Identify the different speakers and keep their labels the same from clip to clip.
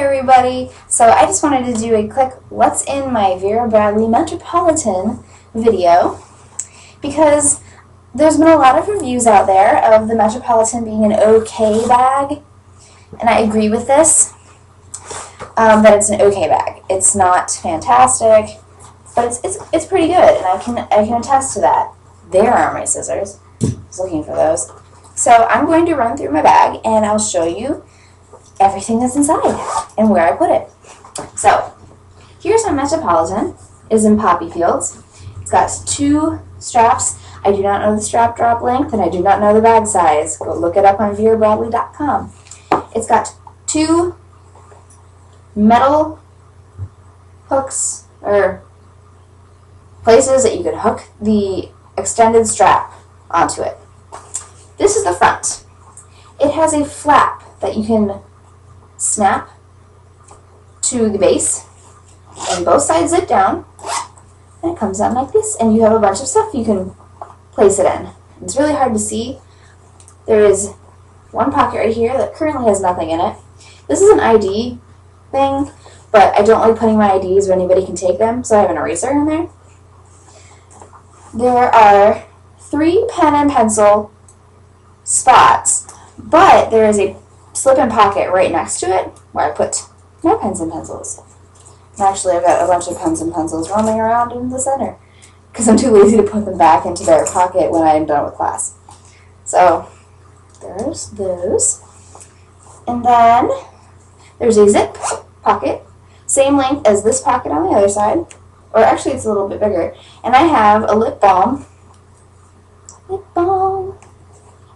Speaker 1: everybody! So I just wanted to do a quick what's in my Vera Bradley Metropolitan video because there's been a lot of reviews out there of the Metropolitan being an okay bag, and I agree with this, that it's an okay bag. It's not fantastic, but it's pretty good, and I can attest to that. There are my scissors. I was looking for those. So I'm going to run through my bag and I'll show you everything that's inside and where I put it. So here's my Metropolitan. It is in poppy fields. It's got 2 straps. I do not know the strap drop length and I do not know the bag size. Go look it up on verabradley.com. It's got 2 metal hooks or places that you could hook the extended strap onto it. This is the front. It has a flap that you can snap to the base, and both sides zip down, and it comes down like this, and you have a bunch of stuff you can place it in. It's really hard to see. There is one pocket right here that currently has nothing in it. This is an ID thing, but I don't like putting my IDs where anybody can take them, so I have an eraser in there. There are 3 pen and pencil spots, but there is a slip-in pocket right next to it where I put more pens and pencils. And actually, I've got a bunch of pens and pencils roaming around in the center because I'm too lazy to put them back into their pocket when I'm done with class. So there's those. And then there's a zip pocket, same length as this pocket on the other side, or actually it's a little bit bigger. And I have a lip balm,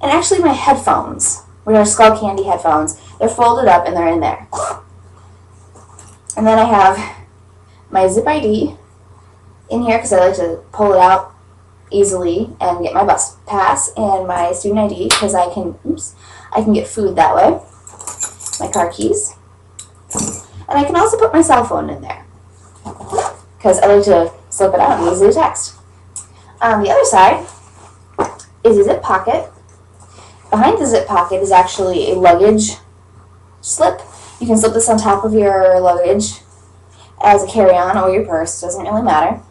Speaker 1: and actually my headphones, which are Skull Candy headphones, they're folded up and they're in there. And then I have my zip ID in here because I like to pull it out easily and get my bus pass, and my student ID because I can get food that way. My car keys. And I can also put my cell phone in there because I like to slip it out and easily text. On the other side is a zip pocket. Behind the zip pocket is actually a luggage slip. You can slip this on top of your luggage as a carry-on or your purse, doesn't really matter.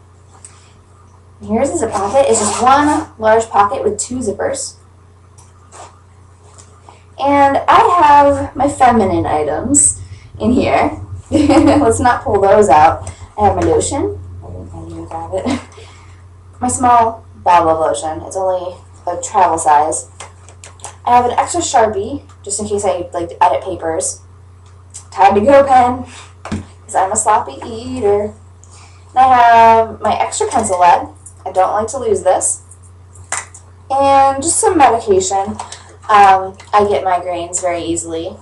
Speaker 1: Here's the zip pocket. It's just one large pocket with 2 zippers. And I have my feminine items in here. Let's not pull those out. I have my lotion. I didn't even grab it. My small bottle of lotion. It's only a travel size. I have an extra Sharpie, just in case I like to edit papers. Time to go pen, because I'm a sloppy eater. And I have my extra pencil lead. I don't like to lose this. And just some medication. I get migraines very easily,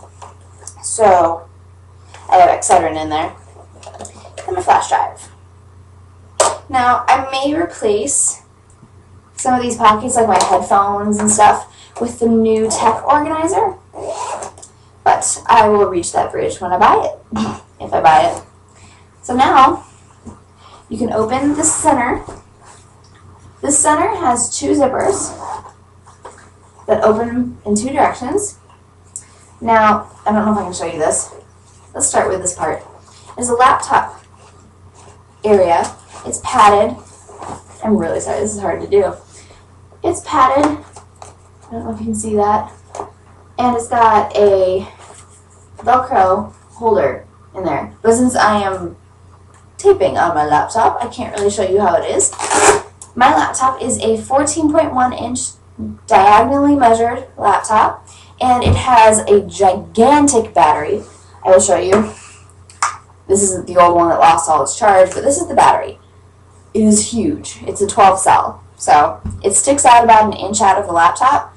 Speaker 1: so I have Excedrin in there. And my flash drive. Now, I may replace some of these pockets, like my headphones and stuff, with the new tech organizer, but I will reach that bridge when I buy it, if I buy it. So now, you can open the center. This center has 2 zippers that open in 2 directions. Now, I don't know if I can show you this. Let's start with this part. There's a laptop area. It's padded. I'm really sorry, this is hard to do. It's padded. I don't know if you can see that. And it's got a Velcro holder in there. But since I am taping on my laptop, I can't really show you how it is. My laptop is a 14.1-inch diagonally measured laptop, and it has a gigantic battery. I will show you. This isn't the old one that lost all its charge, but this is the battery. It is huge. It's a 12 cell. So it sticks out about 1 inch out of the laptop.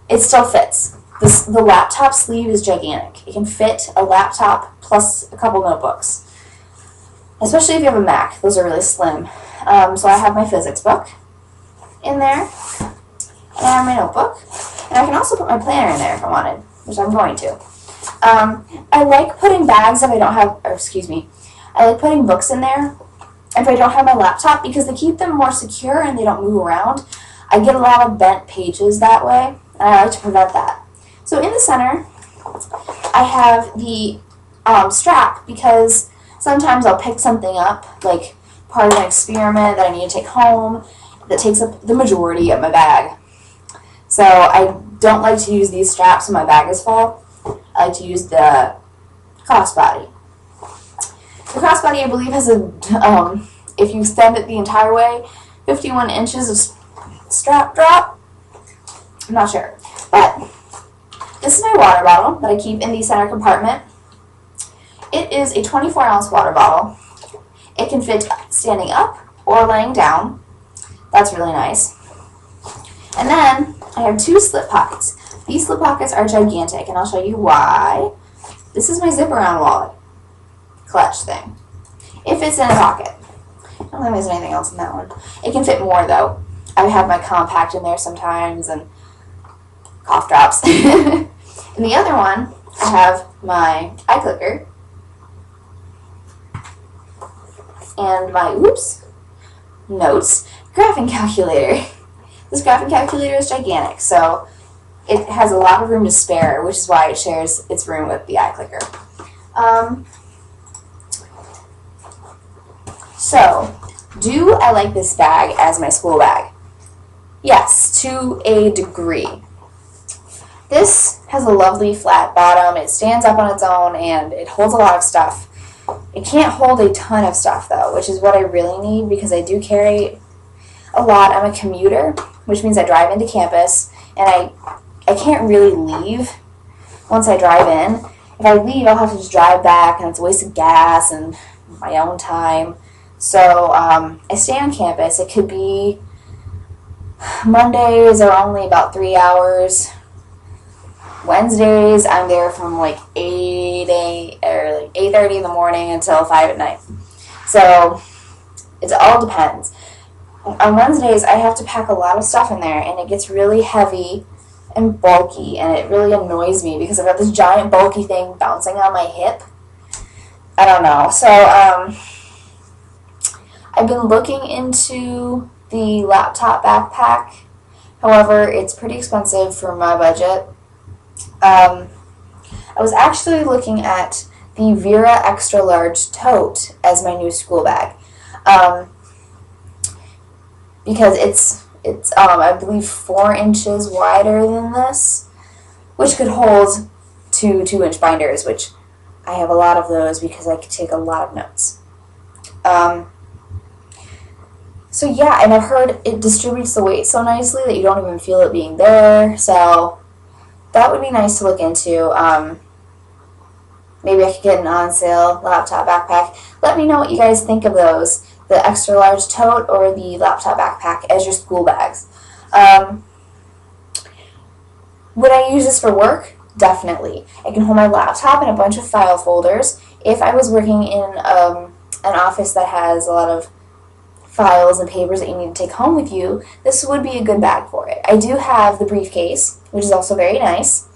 Speaker 1: It still fits. The laptop sleeve is gigantic. It can fit a laptop plus a couple notebooks. Especially if you have a Mac. Those are really slim. So I have my physics book in there. And I have my notebook. And I can also put my planner in there if I wanted, which I'm going to. I like putting bags if I don't have, I like putting books in there if I don't have my laptop because they keep them more secure and they don't move around. I get a lot of bent pages that way, and I like to prevent that. So in the center, I have the strap, because sometimes I'll pick something up, like part of an experiment that I need to take home, that takes up the majority of my bag. So I don't like to use these straps when my bag is full. I like to use the crossbody. The crossbody, I believe, has a, if you extend it the entire way, 51 inches of strap drop. I'm not sure. But this is my water bottle that I keep in the center compartment. It is a 24-ounce water bottle. It can fit standing up or laying down. That's really nice. And then I have 2 slip pockets. These slip pockets are gigantic, and I'll show you why. This is my zip-around wallet clutch thing. It fits in a pocket. I don't think there's anything else in that one. It can fit more, though. I have my compact in there sometimes, and cough drops. In the other one, I have my eye clicker and my, notes graphing calculator. This graphing calculator is gigantic, so it has a lot of room to spare, which is why it shares its room with the eye clicker. So, do I like this bag as my school bag? Yes, to a degree. This has a lovely flat bottom. It stands up on its own, and it holds a lot of stuff. It can't hold a ton of stuff, though, which is what I really need, because I do carry a lot. I'm a commuter, which means I drive into campus, and I can't really leave once I drive in. If I leave, I'll have to just drive back, and it's a waste of gas and my own time. So I stay on campus. It could be Mondays are only about 3 hours. Wednesdays, I'm there from like 8:30 in the morning until 5 at night. So it all depends. On Wednesdays, I have to pack a lot of stuff in there, and it gets really heavy and bulky, and it really annoys me because I've got this giant bulky thing bouncing on my hip. I don't know. So I've been looking into the laptop backpack. However, it's pretty expensive for my budget. I was actually looking at the Vera extra large tote as my new school bag, because it's I believe 4 inches wider than this, which could hold 2 2-inch binders, which I have a lot of those because I could take a lot of notes. So yeah, and I've heard it distributes the weight so nicely that you don't even feel it being there, so that would be nice to look into. Maybe I could get an on-sale laptop backpack. Let me know what you guys think of those, the extra large tote or the laptop backpack as your school bags. Would I use this for work? Definitely. I can hold my laptop and a bunch of file folders. If I was working in an office that has a lot of files and papers that you need to take home with you, this would be a good bag for it. I do have the briefcase, which is also very nice.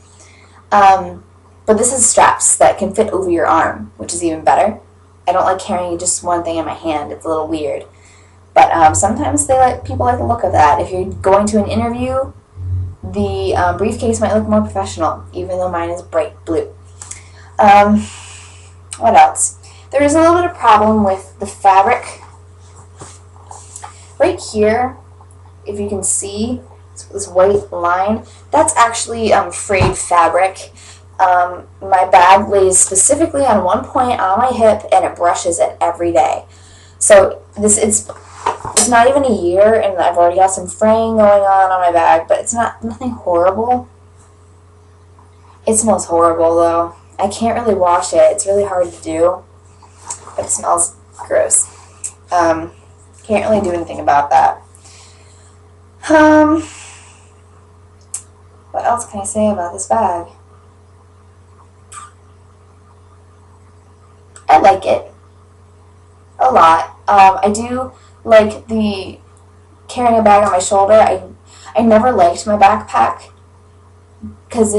Speaker 1: But this is straps that can fit over your arm, which is even better. I don't like carrying just one thing in my hand. It's a little weird. But sometimes people like the look of that. If you're going to an interview, the briefcase might look more professional, even though mine is bright blue. What else? There is a little bit of problem with the fabric. Right here, if you can see this white line, that's actually frayed fabric. My bag lays specifically on one point on my hip, and it brushes it every day. So it's not even a year, and I've already got some fraying going on my bag, but it's nothing horrible. It smells horrible though. I can't really wash it. It's really hard to do, but it smells gross. Can't really do anything about that. What else can I say about this bag? I like it a lot. I do like the carrying a bag on my shoulder. I never liked my backpack because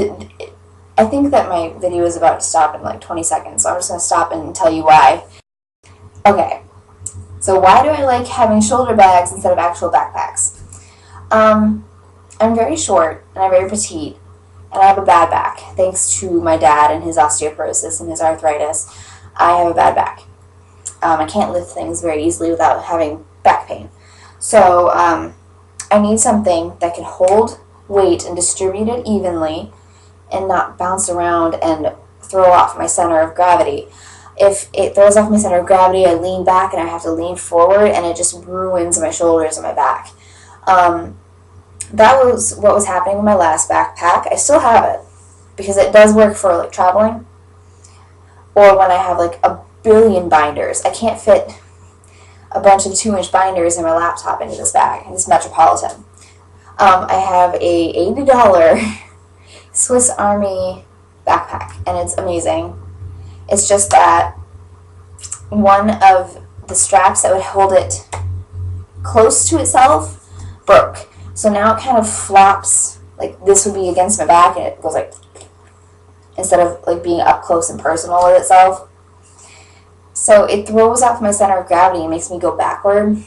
Speaker 1: I think that my video is about to stop in like 20 seconds, so I'm just going to stop and tell you why. Okay, so why do I like having shoulder bags instead of actual backpacks? I'm very short and I'm very petite, and I have a bad back. Thanks to my dad and his osteoporosis and his arthritis, I have a bad back. I can't lift things very easily without having back pain. So I need something that can hold weight and distribute it evenly and not bounce around and throw off my center of gravity. If it throws off my center of gravity, I lean back and I have to lean forward, and it just ruins my shoulders and my back. That was what was happening with my last backpack. I still have it because it does work for like traveling or when I have like a billion binders. I can't fit a bunch of 2-inch binders in my laptop into this bag, this Metropolitan. I have a $80 Swiss Army backpack, and it's amazing. It's just that one of the straps that would hold it close to itself broke. So now it kind of flops, like this would be against my back, and it goes like, instead of like being up close and personal with itself. So it throws off my center of gravity and makes me go backward.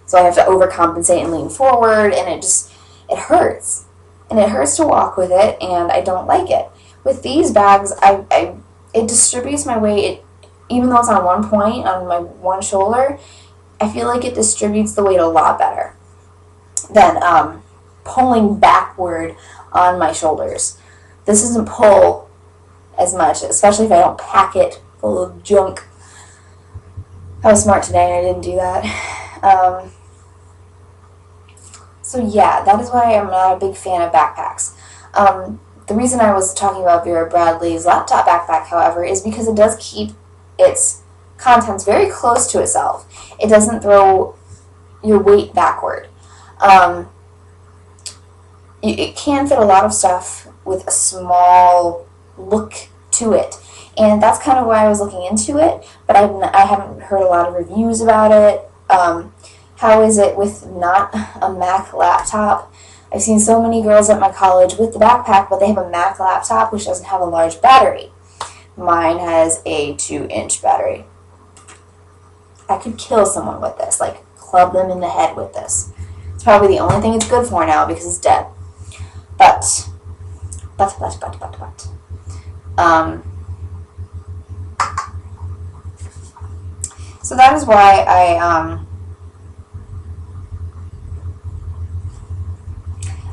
Speaker 1: So I have to overcompensate and lean forward, and it hurts. And it hurts to walk with it, and I don't like it. With these bags, it distributes my weight, even though it's on one point, on my one shoulder, I feel like it distributes the weight a lot better than pulling backward on my shoulders. This doesn't pull as much, especially if I don't pack it full of junk. I was smart today, I didn't do that. So yeah, that is why I'm not a big fan of backpacks. The reason I was talking about Vera Bradley's laptop backpack, however, is because it does keep its contents very close to itself. It doesn't throw your weight backward. It can fit a lot of stuff with a small look to it, and that's kind of why I was looking into it, but I haven't heard a lot of reviews about it. How is it with not a Mac laptop? I've seen so many girls at my college with the backpack, but they have a Mac laptop which doesn't have a large battery. Mine has a 2-inch battery. I could kill someone with this, like club them in the head with this. It's probably the only thing it's good for now because it's dead. But. So that is why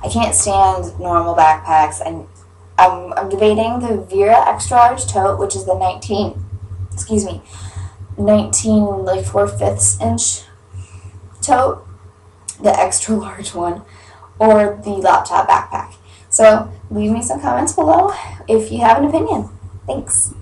Speaker 1: I can't stand normal backpacks. I'm debating the Vera extra large tote, which is the 19 like 4/5 inch tote, the extra large one, or the laptop backpack. So leave me some comments below if you have an opinion. Thanks.